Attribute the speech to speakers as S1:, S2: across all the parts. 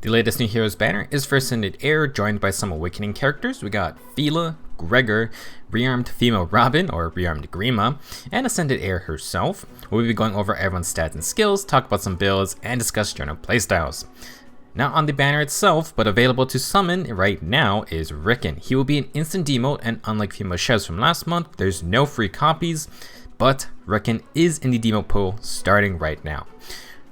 S1: The latest new heroes banner is for Ascended Heir, joined by some Awakening characters. We got Phila, Gregor, Rearmed Female Robin or Rearmed Grima, and Ascended Heir herself. We'll be going over everyone's stats and skills, talk about some builds, and discuss general playstyles. Not on the banner itself, but available to summon right now is Ricken. He will be an instant demote, and unlike Female Chefs from last month, there's no free copies, but Ricken is in the demote pool starting right now.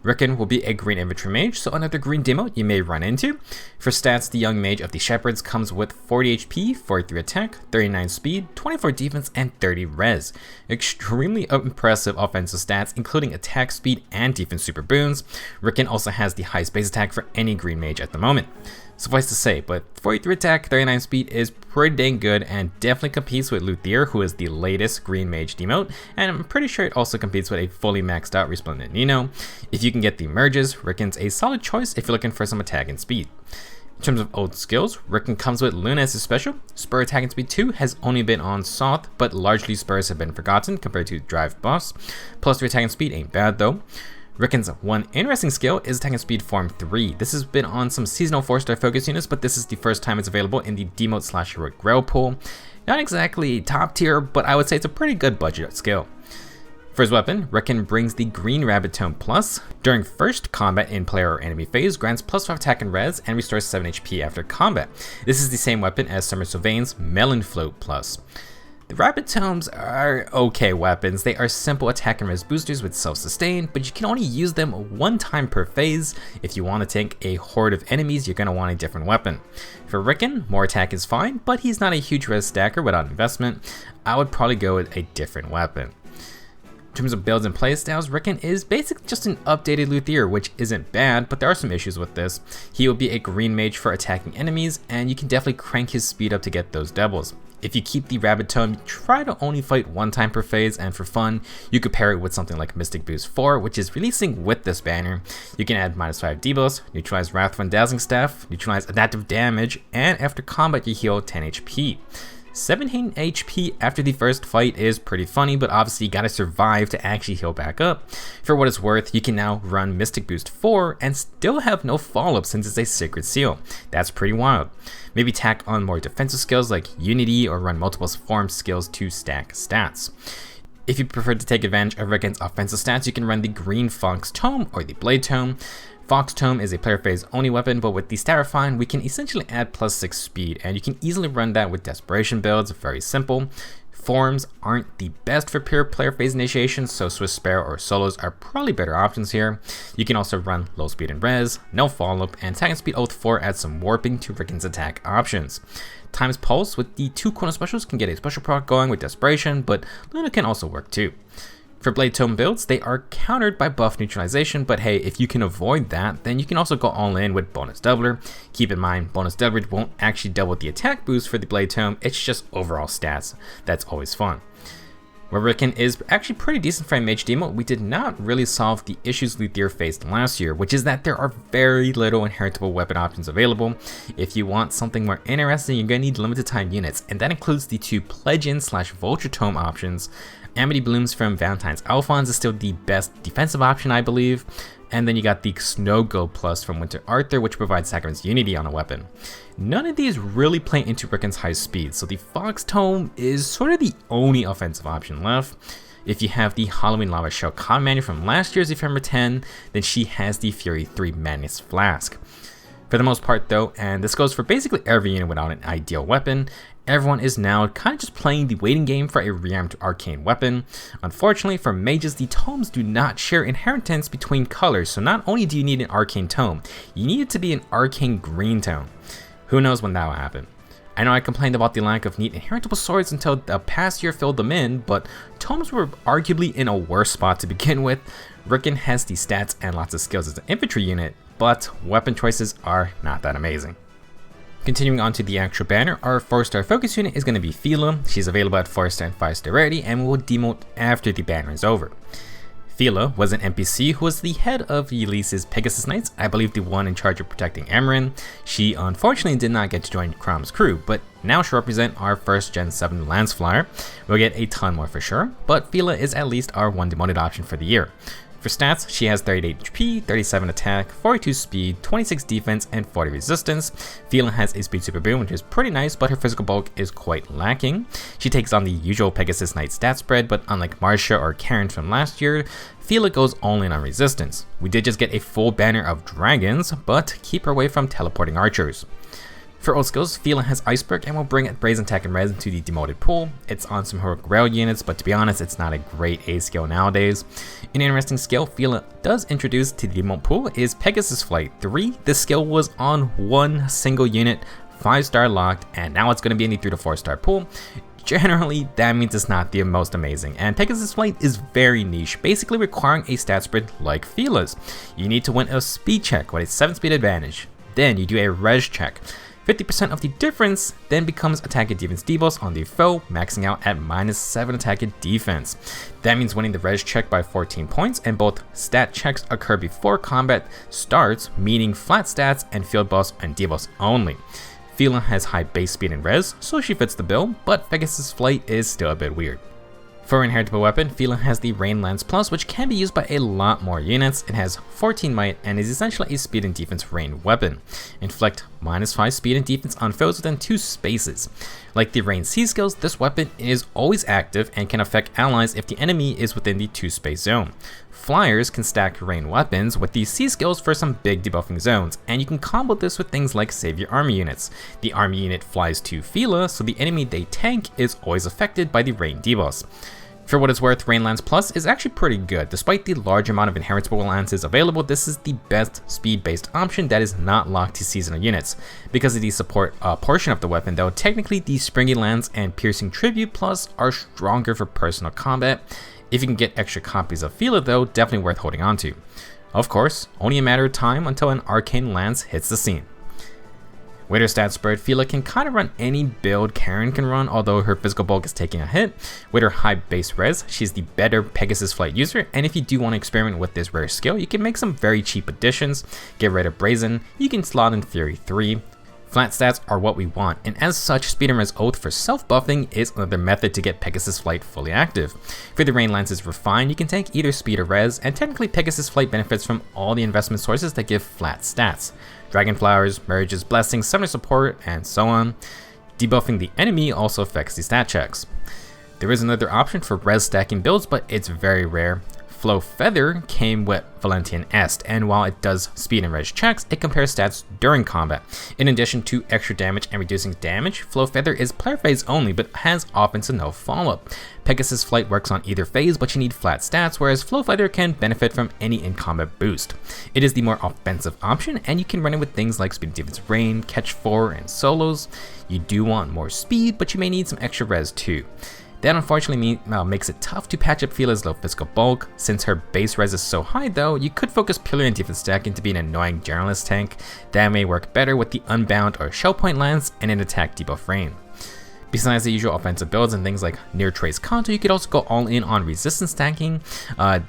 S1: Ricken will be a green infantry mage, so another green demote you may run into. For stats, the young mage of the Shepherds comes with 40 HP, 43 attack, 39 speed, 24 defense, and 30 res. Extremely impressive offensive stats, including attack speed and defense super boons. Ricken also has the highest base attack for any green mage at the moment. Suffice to say, but 43 attack, 39 speed is pretty dang good and definitely competes with Luthier, who is the latest green mage demote, and I'm pretty sure it also competes with a fully maxed out Resplendent Nino. If you can get the merges, Ricken's a solid choice if you're looking for some attack and speed. In terms of old skills, Ricken comes with Luna as his special. Spur attack and speed 2 has only been on Soth, but largely spurs have been forgotten compared to Drive Boss. Plus 3 attack and speed ain't bad though. Ricken's one interesting skill is attack and speed form 3. This has been on some seasonal 4-star focus units, but this is the first time it's available in the demote / heroic grail pool. Not exactly top tier, but I would say it's a pretty good budget skill. For his weapon, Ricken brings the Green Rabbit Tome Plus. During first combat in player or enemy phase, grants plus 5 attack and res, and restores 7 HP after combat. This is the same weapon as Summer Sylvain's Melon Float Plus. The Rabbit Tomes are okay weapons. They are simple attack and res boosters with self-sustain, but you can only use them one time per phase. If you want to tank a horde of enemies, you're going to want a different weapon. For Ricken, more attack is fine, but he's not a huge res stacker without investment. I would probably go with a different weapon. In terms of builds and playstyles, Ricken is basically just an updated Luthier, which isn't bad, but there are some issues with this. He will be a green mage for attacking enemies, and you can definitely crank his speed up to get those doubles. If you keep the Rabbit Tome, try to only fight one time per phase, and for fun, you could pair it with something like Mystic Boost 4, which is releasing with this banner. You can add -5 debuffs, neutralize Wrath from Dazzling Staff, neutralize adaptive damage, and after combat you heal 10 HP. 17 HP after the first fight is pretty funny, but obviously you gotta survive to actually heal back up. For what it's worth, you can now run Mystic Boost 4 and still have no follow-up since it's a Sacred Seal. That's pretty wild. Maybe tack on more defensive skills like Unity or run multiple form skills to stack stats. If you prefer to take advantage of Ricken's offensive stats, you can run the Green Fox Tome or the Blade Tome. Fox Tome is a player phase only weapon, but with the stat refine, we can essentially add +6 speed, and you can easily run that with desperation builds. Very simple. Forms aren't the best for pure player phase initiation, so Swiss Sparrow or solos are probably better options here. You can also run low speed and res, no follow-up, and attack and speed Oath 4 adds some warping to Ricken's attack options. Times Pulse with the 2 Chrono specials can get a special proc going with desperation, but Luna can also work too. For Blade Tome builds, they are countered by buff neutralization, but hey, if you can avoid that, then you can also go all in with bonus doubler. Keep in mind, bonus doubler won't actually double the attack boost for the Blade Tome, it's just overall stats. That's always fun. Where Ricken is actually pretty decent for a mage demo, we did not really solve the issues Luthier faced last year, which is that there are very little inheritable weapon options available. If you want something more interesting, you're going to need limited time units, and that includes the 2 Pledgeon / Vulture Tome options. Amity Blooms from Valentine's Alphonse is still the best defensive option, I believe. And then you got the Snow Gold Plus from Winter Arthur, which provides Sacrament's Unity on a weapon. None of these really play into Ricken's high speed, so the Fox Tome is sort of the only offensive option left. If you have the Halloween Lava Shell Con Manual from last year's Ephemer 10, then she has the Fury 3 Madness Flask. For the most part though, and this goes for basically every unit without an ideal weapon, everyone is now kind of just playing the waiting game for a rearmed arcane weapon. Unfortunately for mages, the tomes do not share inheritance between colors, so not only do you need an arcane tome, you need it to be an arcane green tome. Who knows when that will happen. I know I complained about the lack of neat inheritable swords until the past year filled them in, but tomes were arguably in a worse spot to begin with. Ricken has the stats and lots of skills as an infantry unit, but weapon choices are not that amazing. Continuing on to the actual banner, our 4-star focus unit is going to be Phila. She's available at 4-star and 5-star rarity and will demote after the banner is over. Phila was an NPC who was the head of Ulysses Pegasus Knights, I believe the one in charge of protecting Amarin. She unfortunately did not get to join Crom's crew, but now she'll represent our 1st Gen 7 Lance Flyer. We'll get a ton more for sure, but Phila is at least our one demoted option for the year. For stats, she has 38 HP, 37 attack, 42 speed, 26 defense, and 40 resistance. Phila has a speed super boom, which is pretty nice, but her physical bulk is quite lacking. She takes on the usual Pegasus Knight stat spread, but unlike Marcia or Karen from last year, Phila goes all in on resistance. We did just get a full banner of dragons, but keep her away from teleporting archers. For ult skills, Phila has Iceberg and will bring Brazen Attack and Res into the demoted pool. It's on some heroic rail units, but to be honest, it's not a great A skill nowadays. An interesting skill Phila does introduce to the demote pool is Pegasus Flight 3. This skill was on one single unit, 5-star locked, and now it's going to be in the 3 to 4-star pool. Generally, that means it's not the most amazing, and Pegasus Flight is very niche, basically requiring a stat spread like Phila's. You need to win a speed check with a 7 speed advantage. Then you do a res check. 50% of the difference then becomes attack and defense debuffs on the foe, maxing out at -7 attack and defense. That means winning the res check by 14 points, and both stat checks occur before combat starts, meaning flat stats and field buffs and debuffs only. Phila has high base speed and res, so she fits the bill, but Pegasus Flight is still a bit weird. For an inheritable weapon, Phila has the Rain Lance Plus, which can be used by a lot more units. It has 14 might and is essentially a speed and defense rain weapon. Inflict -5 speed and defense on foes within 2 spaces. Like the Rain C skills, this weapon is always active and can affect allies if the enemy is within the 2-space zone. Flyers can stack rain weapons with the C skills for some big debuffing zones, and you can combo this with things like Save Your Army units. The army unit flies to Phila, so the enemy they tank is always affected by the rain debuffs. For what it's worth, Rain Lance Plus is actually pretty good. Despite the large amount of inheritable lances available, this is the best speed-based option that is not locked to seasonal units. Because of the support portion of the weapon though, technically the Springy Lance and Piercing Tribute Plus are stronger for personal combat. If you can get extra copies of Phila though, definitely worth holding on to. Of course, only a matter of time until an Arcane Lance hits the scene. With her stat spread, Phila can kind of run any build Karen can run, although her physical bulk is taking a hit. With her high base res, she's the better Pegasus Flight user, and if you do want to experiment with this rare skill, you can make some very cheap additions. Get rid of Brazen, you can slot in Fury 3. Flat stats are what we want, and as such, Speed and Res Oath for self-buffing is another method to get Pegasus Flight fully active. For the Rain Lance's Refined, you can take either Speed or Res, and technically Pegasus Flight benefits from all the investment sources that give flat stats. Dragon Flowers, Marriages, Blessings, Summoner Support, and so on. Debuffing the enemy also affects the stat checks. There is another option for res stacking builds, but it's very rare. Flow Feather came with Valentian Est, and while it does speed and res checks, it compares stats during combat. In addition to extra damage and reducing damage, Flow Feather is player phase only, but has offensive no follow-up. Pegasus Flight works on either phase, but you need flat stats, whereas Flow Feather can benefit from any in-combat boost. It is the more offensive option, and you can run it with things like Speed Defense Rain, Catch 4, and solos. You do want more speed, but you may need some extra res too. That unfortunately makes it tough to patch up Phila's low physical bulk. Since her base res is so high though, you could focus purely on defense stacking to be an annoying generalist tank. That may work better with the Unbound or Shell Point Lance and an attack debuff Rain. Besides the usual offensive builds and things like Near Trace Contour, you could also go all in on resistance stacking,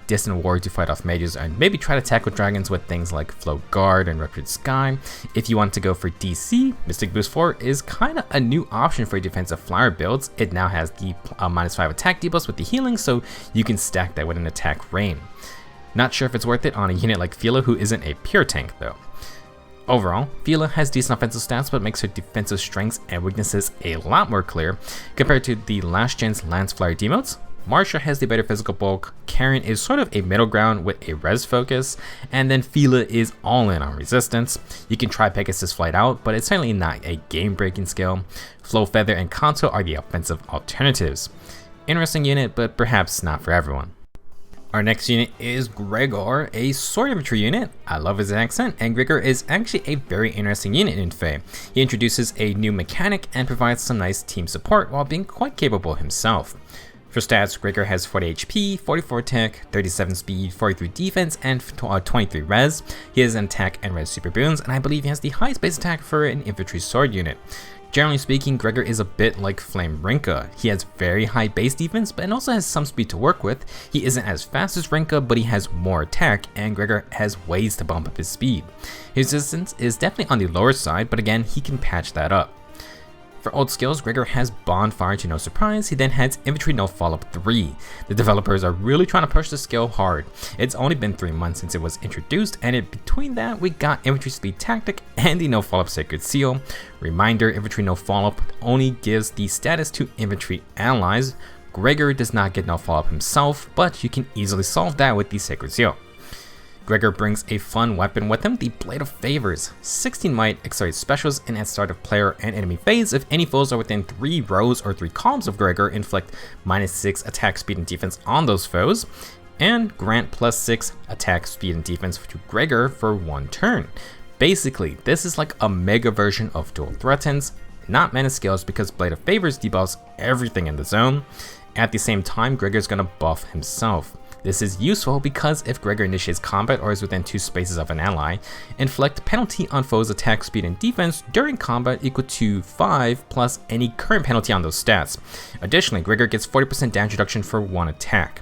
S1: Distant War to fight off mages, and maybe try to tackle dragons with things like Flow Guard and Ruptured Sky. If you want to go for DC, Mystic Boost 4 is kind of a new option for defensive flyer builds. It now has the -5 attack debuffs with the healing, so you can stack that with an attack Rain. Not sure if it's worth it on a unit like Phila, who isn't a pure tank though. Overall, Phila has decent offensive stats, but makes her defensive strengths and weaknesses a lot more clear. Compared to the last gen's Lance Flyer demotes, Marcia has the better physical bulk, Karen is sort of a middle ground with a res focus, and then Phila is all in on resistance. You can try Pegasus Flight out, but it's certainly not a game-breaking skill. Flow Feather and Kanto are the offensive alternatives. Interesting unit, but perhaps not for everyone. Our next unit is Gregor, a Sword Infantry unit. I love his accent, and Gregor is actually a very interesting unit in Fae. He introduces a new mechanic and provides some nice team support while being quite capable himself. For stats, Gregor has 40 HP, 44 attack, 37 speed, 43 defense, and 23 res. He has an attack and res super boons, and I believe he has the highest base attack for an infantry sword unit. Generally speaking, Gregor is a bit like Flame Rinka. He has very high base defense, but also has some speed to work with. He isn't as fast as Rinka, but he has more attack, and Gregor has ways to bump up his speed. His resistance is definitely on the lower side, but again, he can patch that up. For old skills, Gregor has Bonfire to no surprise. He then has Infantry no follow-up 3. The developers are really trying to push the skill hard. It's only been 3 months since it was introduced, and in between that, we got Infantry Speed Tactic and the no follow-up Sacred Seal. Reminder, Infantry no follow-up only gives the status to infantry allies. Gregor does not get no follow-up himself, but you can easily solve that with the Sacred Seal. Gregor brings a fun weapon with him, the Blade of Favors. 16 might accelerates specials in at start of player and enemy phase. If any foes are within 3 rows or 3 columns of Gregor, inflict -6 attack speed and defense on those foes, and grant +6 attack speed and defense to Gregor for 1 turn. Basically, this is like a mega version of Dual Threatens, not mana skills, because Blade of Favors debuffs everything in the zone. At the same time, Gregor's gonna buff himself. This is useful because if Gregor initiates combat or is within 2 spaces of an ally, inflict penalty on foes' attack speed and defense during combat equal to 5 plus any current penalty on those stats. Additionally, Gregor gets 40% damage reduction for 1 attack.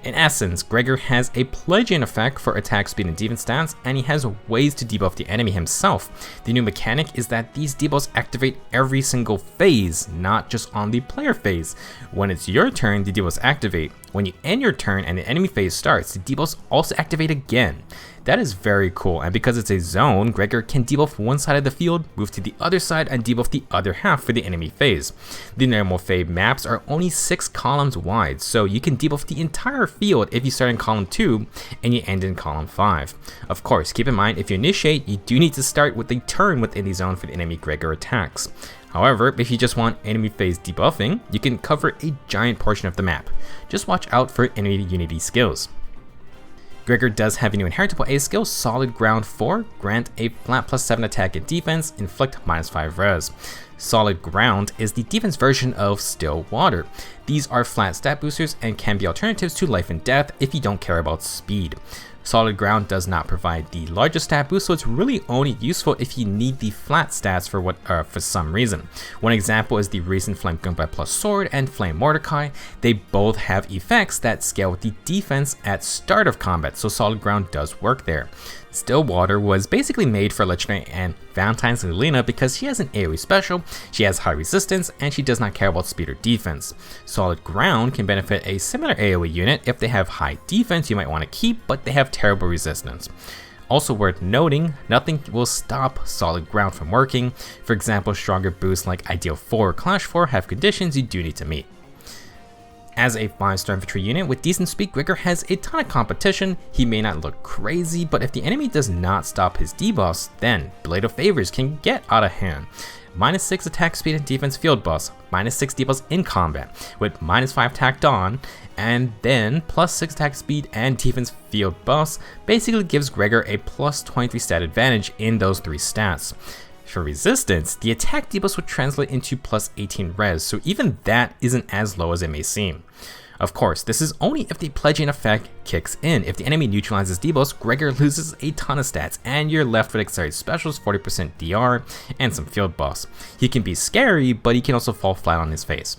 S1: In essence, Gregor has a Pelagian effect for attack speed and defense stats, and he has ways to debuff the enemy himself. The new mechanic is that these debuffs activate every single phase, not just on the player phase. When it's your turn, the debuffs activate. When you end your turn and the enemy phase starts, the debuffs also activate again. That is very cool, and because it's a zone, Gregor can debuff one side of the field, move to the other side, and debuff the other half for the enemy phase. The normal phase maps are only 6 columns wide, so you can debuff the entire field if you start in column 2 and you end in column 5. Of course, keep in mind, if you initiate, you do need to start with a turn within the zone for the enemy Gregor attacks. However, if you just want enemy phase debuffing, you can cover a giant portion of the map. Just watch out for enemy unity skills. Gregor does have a new inheritable A skill, Solid Ground 4, grant a flat +7 attack and defense, inflict -5 res. Solid Ground is the defense version of Still Water. These are flat stat boosters and can be alternatives to Life and Death if you don't care about speed. Solid Ground does not provide the largest stat boost, so it's really only useful if you need the flat stats for some reason. One example is the recent Flame Gunpei plus Sword and Flame Mordecai. They both have effects that scale with the defense at start of combat, so Solid Ground does work there. Still Water was basically made for Legendary and Valentine's Lilina because she has an AoE special, she has high resistance, and she does not care about speed or defense. Solid Ground can benefit a similar AoE unit. If they have high defense you might want to keep, but they have terrible resistance. Also worth noting, nothing will stop Solid Ground from working. For example, stronger boosts like Ideal 4 or Clash 4 have conditions you do need to meet. As a 5-star infantry unit with decent speed, Gregor has a ton of competition. He may not look crazy, but if the enemy does not stop his debuffs, then Blade of Favors can get out of hand. -6 attack speed and defense field buffs, -6 debuffs in combat, with -5 tacked on, and then +6 attack speed and defense field buffs basically gives Gregor a +23 stat advantage in those 3 stats. For resistance, the attack debuffs would translate into +18 res, so even that isn't as low as it may seem. Of course, this is only if the Pelagian effect kicks in. If the enemy neutralizes debuffs, Gregor loses a ton of stats, and you're left with accelerated specials, 40% DR, and some field buffs. He can be scary, but he can also fall flat on his face.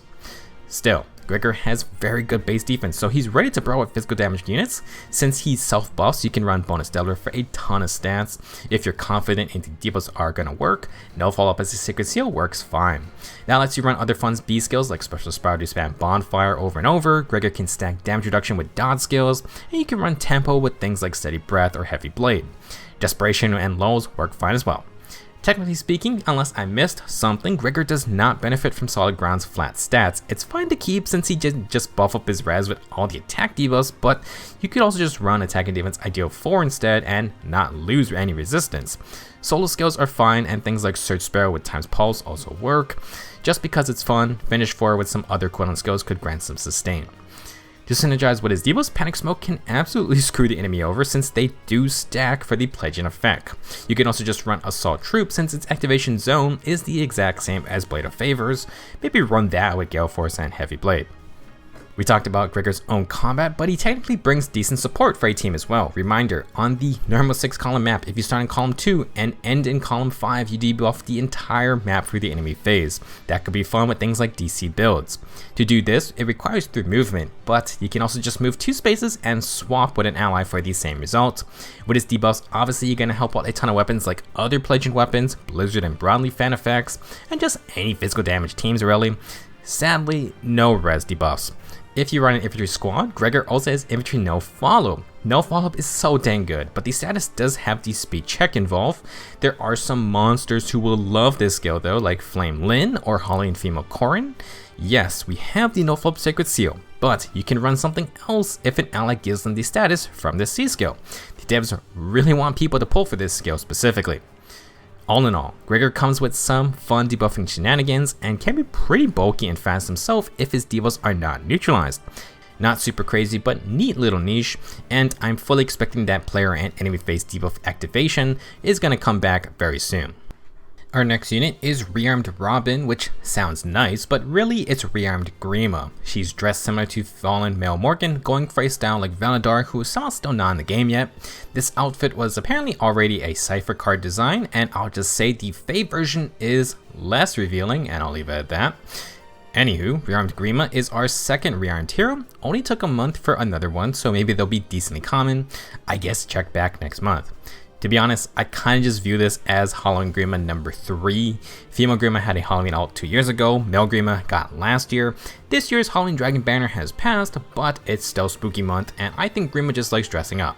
S1: Still, Gregor has very good base defense, so he's ready to brawl with physical damage units. Since he's self-buffs, you can run bonus Delver for a ton of stats. If you're confident in the debuffs are gonna work, no follow-up as a Sacred Seal works fine. That lets you run other fun B skills like Special Sprout to spam Bonfire over and over. Gregor can stack damage reduction with dodge skills, and you can run tempo with things like Steady Breath or Heavy Blade. Desperation and Lulls work fine as well. Technically speaking, unless I missed something, Gregor does not benefit from Solid Ground's flat stats. It's fine to keep since he just buff up his res with all the attack debuffs, but you could also just run attack and defense Ideal 4 instead and not lose any resistance. Solo skills are fine, and things like Surge Sparrow with Times Pulse also work. Just because it's fun, Finish 4 with some other equivalent skills could grant some sustain. To synergize with his debuffs, Panic Smoke can absolutely screw the enemy over since they do stack for the Pelagian effect. You can also just run Assault Troop since its activation zone is the exact same as Blade of Favors. Maybe run that with Gale Force and Heavy Blade. We talked about Gregor's own combat, but he technically brings decent support for a team as well. Reminder, on the normal 6 column map, if you start in column 2 and end in column 5, you debuff the entire map through the enemy phase. That could be fun with things like DC builds. To do this, it requires 3 movement, but you can also just move 2 spaces and swap with an ally for the same result. With his debuffs, obviously you're going to help out a ton of weapons like other Pledged weapons, Blizzard and Broadleaf fan effects, and just any physical damage teams really. Sadly, no res debuffs. If you run an infantry squad, Gregor also has infantry no follow. No follow-up is so dang good, but the status does have the speed check involved. There are some monsters who will love this skill though, like Flame Lyn or Halloween Female Corrin. Yes, we have the no follow-up Sacred Seal, but you can run something else if an ally gives them the status from this C skill. The devs really want people to pull for this skill specifically. All in all, Gregor comes with some fun debuffing shenanigans and can be pretty bulky and fast himself if his debuffs are not neutralized. Not super crazy, but neat little niche, and I'm fully expecting that player and enemy phase debuff activation is going to come back very soon. Our next unit is Rearmed Robin, which sounds nice, but really it's Rearmed Grima. She's dressed similar to Fallen Male Morgan, going for a style like Valadar, who is somehow still not in the game yet. This outfit was apparently already a cipher card design, and I'll just say the Fae version is less revealing, and I'll leave it at that. Anywho, Rearmed Grima is our second Rearmed hero. Only took a month for another one, so maybe they'll be decently common. I guess check back next month. To be honest, I kind of just view this as Halloween Grima number 3. Female Grima had a Halloween alt 2 years ago, Male Grima got last year. This year's Halloween Dragon Banner has passed, but it's still spooky month, and I think Grima just likes dressing up.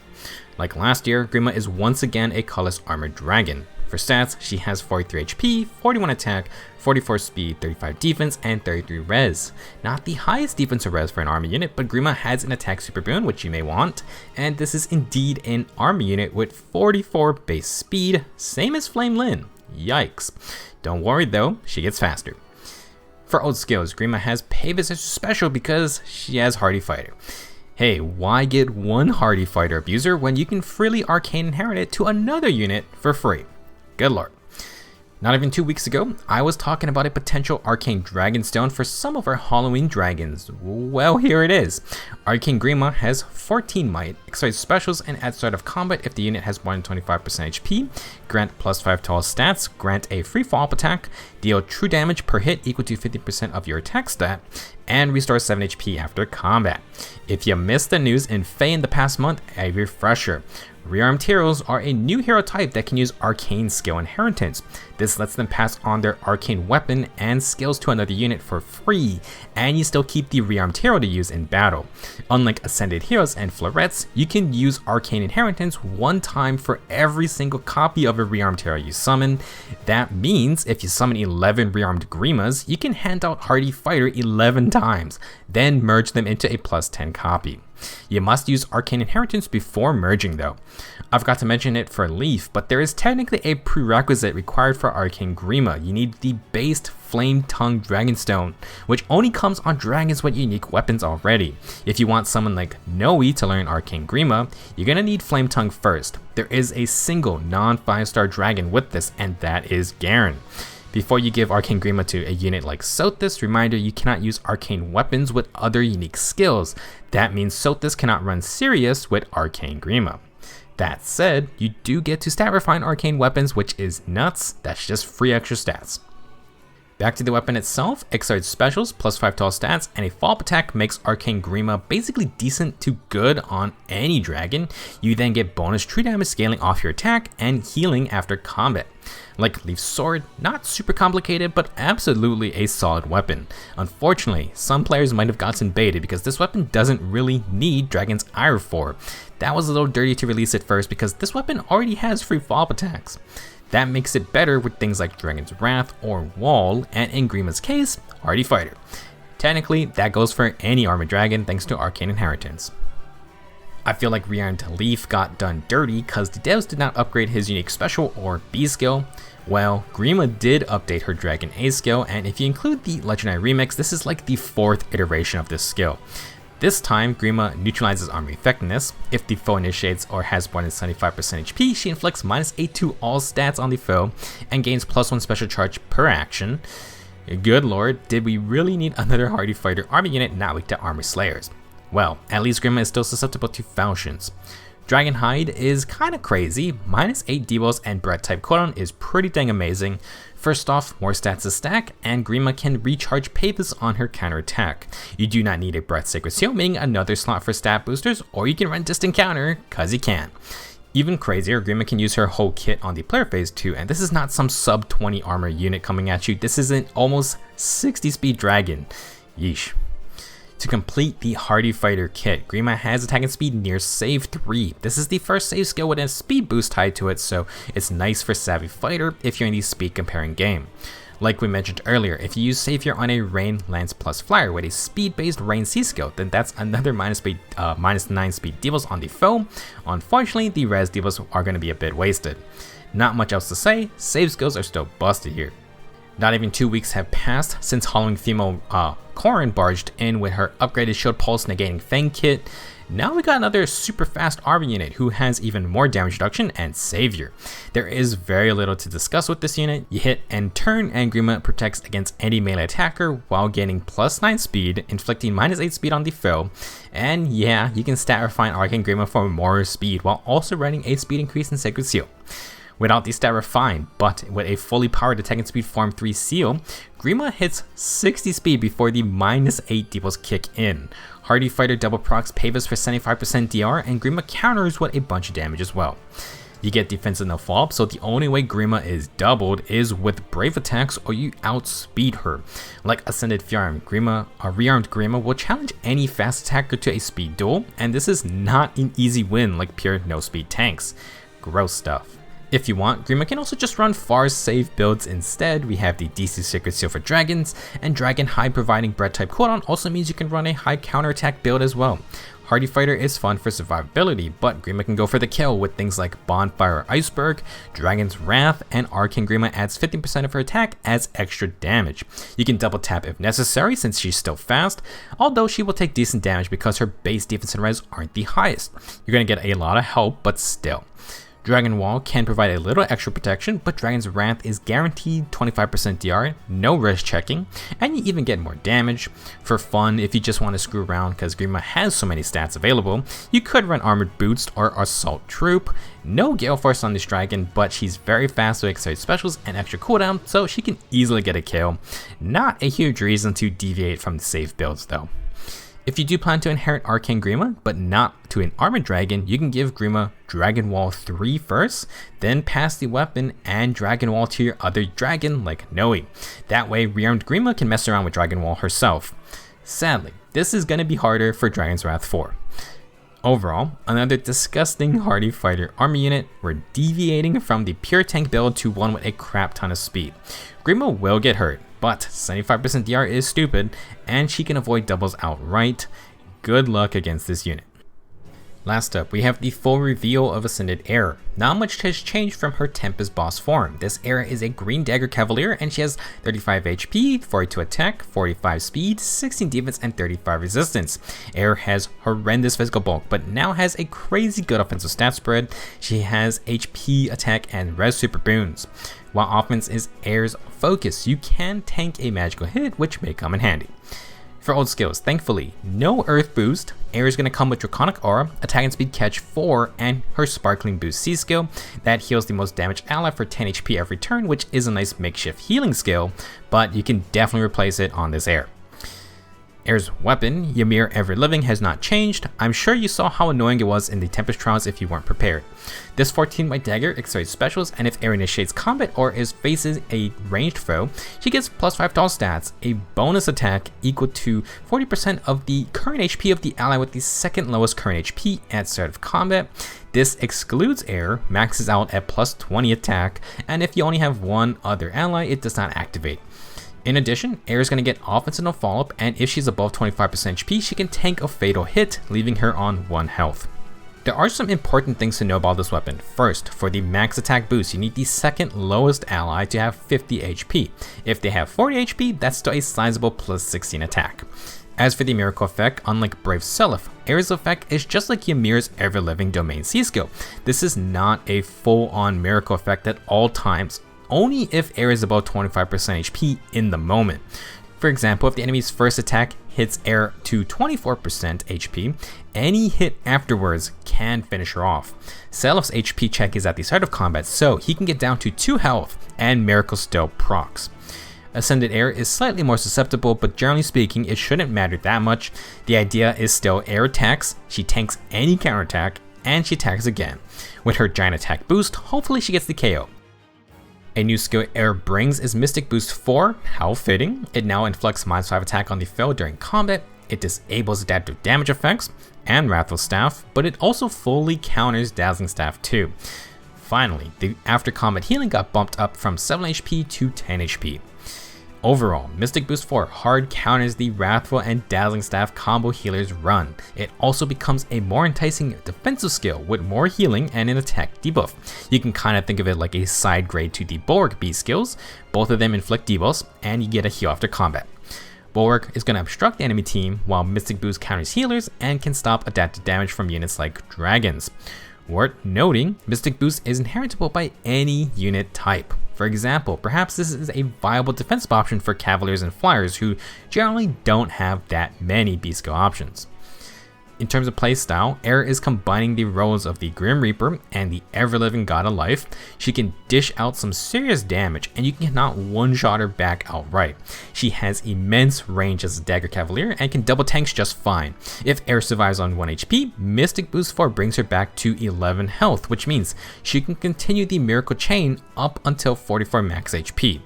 S1: Like last year, Grima is once again a colorless armored dragon. For stats, she has 43 HP, 41 attack, 44 speed, 35 defense, and 33 res. Not the highest defensive res for an army unit, but Grima has an attack super boon, which you may want, and this is indeed an army unit with 44 base speed, same as Flame Lyn. Yikes. Don't worry though, she gets faster. For old skills, Grima has Pavis as special because she has Hardy Fighter. Hey, why get one Hardy Fighter abuser when you can freely Arcane inherit it to another unit for free? Good lord. Not even 2 weeks ago, I was talking about a potential Arcane Dragonstone for some of our Halloween dragons. Well, here it is. Arcane Grima has 14 might, exercise specials, and at start of combat if the unit has more than 25% HP, grant +5 to all stats, grant a free follow-up attack, deal true damage per hit equal to 50% of your attack stat, and restore 7 HP after combat. If you missed the news in Fae in the past month, a refresher. Rearmed heroes are a new hero type that can use Arcane skill inheritance. This lets them pass on their Arcane weapon and skills to another unit for free, and you still keep the Rearmed hero to use in battle. Unlike Ascended heroes and Florets, you can use Arcane inheritance one time for every single copy of a Rearmed hero you summon. That means if you summon 11 Rearmed Grimas, you can hand out Hardy Fighter 11 times, then merge them into a +10 copy. You must use Arcane Inheritance before merging though. I forgot to mention it for Leaf, but there is technically a prerequisite required for Arcane Grima. You need the based Flame Tongue Dragonstone, which only comes on dragons with unique weapons already. If you want someone like Noe to learn Arcane Grima, you're gonna need Flame Tongue first. There is a single non-5-star dragon with this, and that is Garen. Before you give Arcane Grima to a unit like Sothis, reminder you cannot use arcane weapons with other unique skills. That means Sothis cannot run Sirius with Arcane Grima. That said, you do get to stat refine arcane weapons, which is nuts. That's just free extra stats. Back to the weapon itself, Exarch specials, +5 to all stats, and a follow-up attack makes Arcane Grima basically decent to good on any dragon. You then get bonus true damage scaling off your attack and healing after combat. Like Leaf's sword, not super complicated, but absolutely a solid weapon. Unfortunately, some players might have gotten baited because this weapon doesn't really need Dragon's Ire for. That was a little dirty to release it first because this weapon already has free follow-up attacks. That makes it better with things like Dragon's Wrath or Wall, and in Grima's case, Hardy Fighter. Technically, that goes for any armored dragon thanks to Arcane Inheritance. I feel like Rearmed Leaf got done dirty because the devs did not upgrade his unique special or B skill. Well, Grima did update her Dragon A skill, and if you include the Legendary Remix, this is like the 4th iteration of this skill. This time, Grima neutralizes armor effectiveness. If the foe initiates or has more than 75% HP, she inflicts -8 to all stats on the foe and gains +1 special charge per action. Good lord, did we really need another hardy fighter army unit not weak to armor slayers? Well, at least Grima is still susceptible to falchions. Dragon Hide is kinda crazy, minus 8 debuffs and breath type cooldown is pretty dang amazing. First off, more stats to stack, and Grima can recharge Pathos on her counter attack. You do not need a Breath Sacred Seal, meaning another slot for stat boosters, or you can run Distant Counter, cause you can. Even crazier, Grima can use her whole kit on the player phase too, and this is not some sub 20 armor unit coming at you, this is an almost 60 speed dragon. Yeesh. To complete the Hardy Fighter kit, Grima has attacking speed near save 3. This is the first save skill with a speed boost tied to it, so it's nice for Savvy Fighter if you're in the speed comparing game. Like we mentioned earlier, if you use save here on a Rain, Lance plus Flyer with a speed based Rain C skill, then that's another minus 9 speed debuffs on the foe. Unfortunately, the res debuffs are going to be a bit wasted. Not much else to say, save skills are still busted here. Not even 2 weeks have passed since Halloween female Corrin barged in with her upgraded Shield Pulse negating Fang kit. Now we got another super fast army unit who has even more damage reduction and Savior. There is very little to discuss with this unit. You hit and turn and Grima protects against any melee attacker while gaining plus 9 speed, inflicting minus 8 speed on the foe. And yeah, you can stat refine Arcane Grima for more speed while also running 8 speed increase in Sacred Seal. Without the stat refine, but with a fully powered attacking speed form 3 seal, Grima hits 60 speed before the minus 8 debuffs kick in. Hardy Fighter double procs Pavis for 75% DR, and Grima counters with a bunch of damage as well. You get defensive no follow-up, so the only way Grima is doubled is with brave attacks or you outspeed her. Like Ascended Rearmed Grima will challenge any fast attacker to a speed duel, and this is not an easy win like pure no speed tanks. Gross stuff. If you want, Grima can also just run far safe builds instead. We have the DC Sacred Seal for dragons, and Dragon Hide providing breath type cooldown also means you can run a high counterattack build as well. Hardy Fighter is fun for survivability, but Grima can go for the kill with things like Bonfire Iceberg, Dragon's Wrath, and Arcane Grima adds 15% of her attack as extra damage. You can double tap if necessary since she's still fast, although she will take decent damage because her base defense and res aren't the highest. You're going to get a lot of help, but still. Dragon Wall can provide a little extra protection, but Dragon's Wrath is guaranteed 25% DR, no res checking, and you even get more damage. For fun, if you just want to screw around because Grima has so many stats available, you could run Armored Boost or Assault Troop. No Gale Force on this dragon, but she's very fast with accelerated specials and extra cooldown, so she can easily get a kill. Not a huge reason to deviate from the safe builds though. If you do plan to inherit Arcane Grima, but not to an armored dragon, you can give Grima Dragon Wall 3 first, then pass the weapon and Dragon Wall to your other dragon like Noe. That way, Rearmed Grima can mess around with Dragon Wall herself. Sadly, this is going to be harder for Dragon's Wrath 4. Overall, another disgusting Hardy Fighter army unit. We're deviating from the pure tank build to one with a crap ton of speed. Grima will get hurt, but 75% DR is stupid, and she can avoid doubles outright. Good luck against this unit. Last up, we have the full reveal of Ascended Heir. Not much has changed from her Tempest boss form. This Heir is a Green Dagger Cavalier, and she has 35 HP, 42 attack, 45 speed, 16 defense, and 35 resistance. Heir has horrendous physical bulk, but now has a crazy good offensive stat spread. She has HP, attack, and res super boons. While offense is Heir's focus, you can tank a magical hit, which may come in handy. For old skills, thankfully, no earth boost. Heir is going to come with Draconic Aura, attack and speed catch 4, and her Sparkling Boost C skill. That heals the most damaged ally for 10 HP every turn, which is a nice makeshift healing skill, but you can definitely replace it on this Heir. Heir's weapon, Ymir Ever Living, has not changed. I'm sure you saw how annoying it was in the Tempest Trials if you weren't prepared. This 14-white dagger accelerates specials, and if Heir initiates combat or is faces a ranged foe, she gets plus 5 to all stats, a bonus attack equal to 40% of the current HP of the ally with the second lowest current HP at start of combat. This excludes Heir, maxes out at plus 20 attack, and if you only have one other ally, it does not activate. In addition, Heir is going to get offensive no follow-up, and if she's above 25% HP, she can tank a fatal hit, leaving her on 1 health. There are some important things to know about this weapon. First, for the max attack boost, you need the second lowest ally to have 50 HP. If they have 40 HP, that's still a sizable plus 16 attack. As for the miracle effect, unlike Brave Self, Heir's effect is just like Ymir's Ever Living Domain C skill. This is not a full-on miracle effect at all times. only if Air is above 25% HP in the moment. For example, if the enemy's first attack hits Air to 24% HP, any hit afterwards can finish her off. Selef's HP check is at the start of combat, so he can get down to 2 health and Miracle still procs. Ascended Air is slightly more susceptible, but generally speaking, it shouldn't matter that much. The idea is still Air attacks, she tanks any counterattack, and she attacks again. With her giant attack boost, hopefully she gets the KO. A new skill Air brings is Mystic Boost 4, how fitting. It now inflicts -5 attack on the foe during combat, it disables adaptive damage effects and Wrathful Staff, but it also fully counters Dazzling Staff too. Finally, the after combat healing got bumped up from 7 HP to 10 HP. Overall, Mystic Boost 4 hard counters the Wrathful and Dazzling Staff combo healers run. It also becomes a more enticing defensive skill with more healing and an attack debuff. You can kind of think of it like a side grade to the Bulwark B skills. Both of them inflict debuffs and you get a heal after combat. Bulwark is going to obstruct the enemy team while Mystic Boost counters healers and can stop adaptive damage from units like dragons. Worth noting, Mystic Boost is inheritable by any unit type. For example, perhaps this is a viable defensive option for Cavaliers and Flyers who generally don't have that many B skill options. In terms of playstyle, Air is combining the roles of the Grim Reaper and the ever-living God of Life. She can dish out some serious damage and you cannot one-shot her back outright. She has immense range as a Dagger Cavalier and can double tanks just fine. If Air survives on 1 HP, Mystic Boost 4 brings her back to 11 health, which means she can continue the Miracle Chain up until 44 max HP.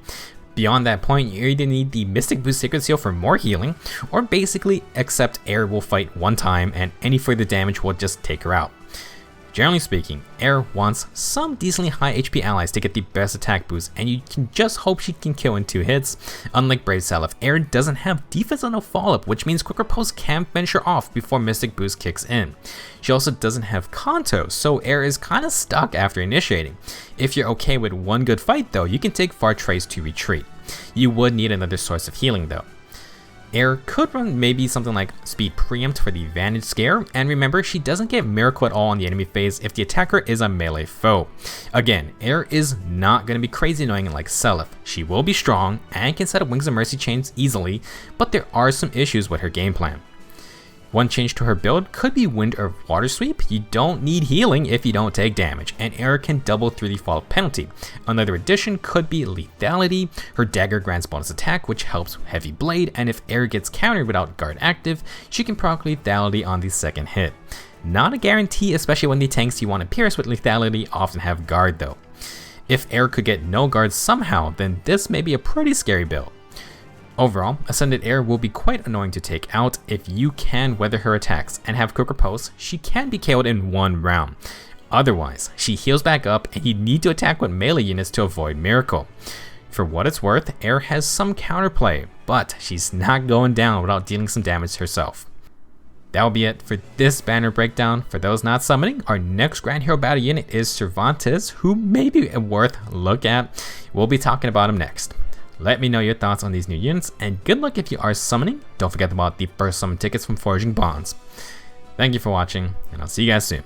S1: Beyond that point, you either need the Mystic Boost Sacred Seal for more healing, or basically accept Air will fight one time and any further damage will just take her out. Generally speaking, Air wants some decently high HP allies to get the best attack boost, and you can just hope she can kill in 2 hits. Unlike Brave Selef, Air doesn't have defense on no follow-up, which means quick riposte can finish her off before Mystic Boost kicks in. She also doesn't have Kanto, so Air is kinda stuck after initiating. If you're okay with one good fight though, you can take Far Trace to retreat. You would need another source of healing though. Air could run maybe something like Speed Preempt for the Vantage Scare, and remember she doesn't get Miracle at all on the enemy phase if the attacker is a melee foe. Again, Air is not going to be crazy annoying like Selef. She will be strong and can set up Wings of Mercy chains easily, but there are some issues with her game plan. One change to her build could be Wind or Water Sweep. You don't need healing if you don't take damage, and Air can double through the fall penalty. Another addition could be Lethality. Her dagger grants bonus attack, which helps Heavy Blade, and if Air gets countered without guard active, she can proc Lethality on the second hit. Not a guarantee, especially when the tanks you want to pierce with Lethality often have guard though. If Air could get no guard somehow, then this may be a pretty scary build. Overall, Ascended Air will be quite annoying to take out. If you can weather her attacks and have quick riposte, she can be KO'd in 1 round. Otherwise, she heals back up and you need to attack with melee units to avoid Miracle. For what it's worth, Air has some counterplay, but she's not going down without dealing some damage herself. That will be it for this banner breakdown. For those not summoning, our next Grand Hero battle unit is Cervantes, who may be worth a look at. We'll be talking about him next. Let me know your thoughts on these new units, and good luck if you are summoning. Don't forget about the first summon tickets from Forging Bonds. Thank you for watching, and I'll see you guys soon.